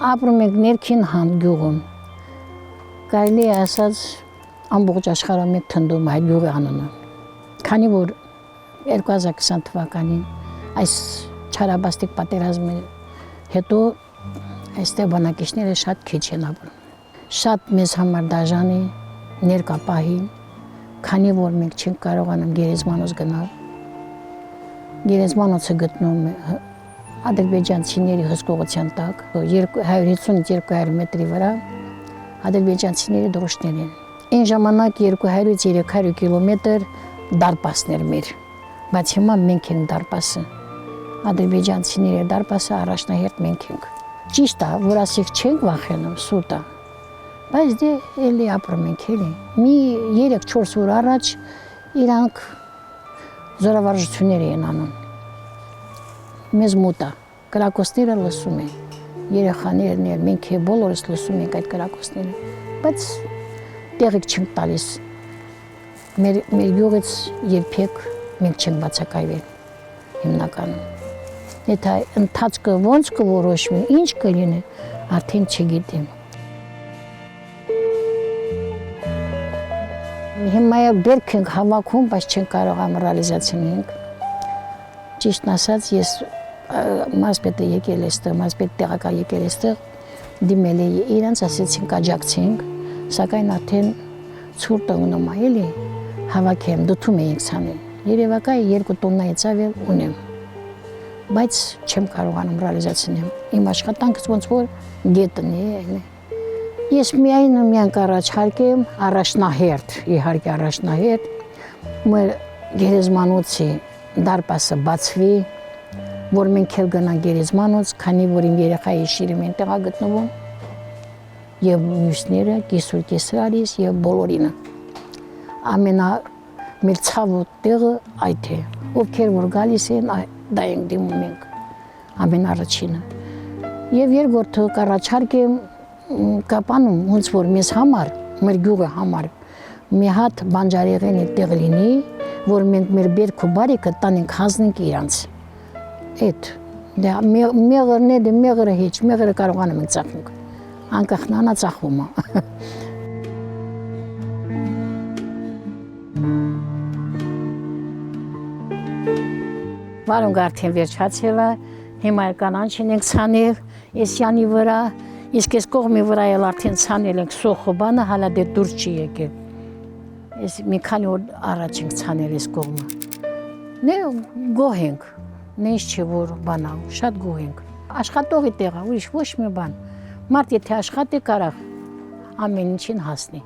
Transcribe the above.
Ապրում ենք ներքին գյուղում, կարելի է ասած ամբողջ աշխարհում է թնդում այդ գյուղի անունը, քանի որ 2020 թվականին այս չարաբաստիկ պատերազմի հետո այստեղ բնակիչները շատ քիչ են ապրում, շատ մեզ համար դաժան է ներկա պահին, քանի որ մենք չենք կարողանում գերեզմանոց գնալ, գերեզմանոցը գտնվում է ադրբեջանցիների հսկողության տակ 150-200 մետրի վրա ադրբեջանցիների դրոշներ են։ Այն ժամանակ 200-300 կիլոմետր դարպասներ մեր, բայց հիմա մենք ենք դարպասը։ Ադրբեջանցիների դարպասը առաջնահերթ մենք ենք։ Ճիշտ է, որ ասենք չենք վախենում, սուտ է, բայց դե էլի ապրում ենք էլի։ Մի 3-4 օր առաջ իրանք զորավարժություններ են անում։ Մեզ մոտ է, կրակոցները լսում են, երեխաներն էլ, մենք բոլորս լսում ենք այդ կրակոցները, բայց տեղիք չենք տալիս, մեր գյուղից երբեք մենք չենք բացակայվել հիմնականում։ Եթե ընթացքը ոնց կորոշվի, ինչ կլինի, արդեն չգիտեմ։ Հիմա բերք ենք հավաքում, բայց չենք կարող ռեալիզացիոնենք։ Ճիշտն ասած, ես մարզպետը եկել էստեղ, մարզպետ տեղակալ եկել էստեղ, դիմել է իրանց, ասեցինք աջակցենք, սակայն արդեն ցուրտ ունեմ էլի, հավաքեմ, դդում էինք ցանել։ Երևակայ 2 տոննայի ծավալ ունեմ, բայց չեմ կարողանում ռեալիզացիոնեմ։ Իմ աշխատանքս ոնց որ գետնի է։ Ես միայն կառաջարկեմ առաջնահերթ, իհարկե առաջնահերթ, մեր գերեզմանոցի դարպասը բացվի, որ մենք էլ գնանք գերեզմանոց, քանի որ իմ երեխայի շիրիմն այնտեղ է գտնվում, եւ մյուսները կիսուր կեսրալիս եւ բոլորինը։ Մեր ցավոտ տեղը այդ է, ովքեր որ գալիս են, դա ենք դիմում ենք, ամենառաջինը։ Եվ երկրորդը կառաջարկեմ կապանում, ոնց որ մեզ համար, մեր գյուղի համար, մի հատ բանջարեղենի տեղ լինի, որ մենք մեր բերք ու բարիքը տանենք հանձնենք իրանց։ Այդ մեղրն է, մեղրը հեչ, մեղրը կարողանում ենք ծախենք, անկախ նանա ծախում է։ Վարունգ արդեն վերջացել է, հիմա կանանչին ենք ցանել, Էսյանի վրա, իսկ այս կողմի վրա էլ արդեն ցանել ենք սոխը բանը, հալա դե դուրս չի եկել։ Ես մի քանի օր առաջ ենք ցանել այս կողմը։ Նե գոհ ենք, նե ինչ չէ որ բանա, շատ գոհ ենք։ Աշխատողի տեղ է, ուրիշ ոչ մի բան։ Մարդ եթե աշխատի կարա ամեն ինչին հասնի։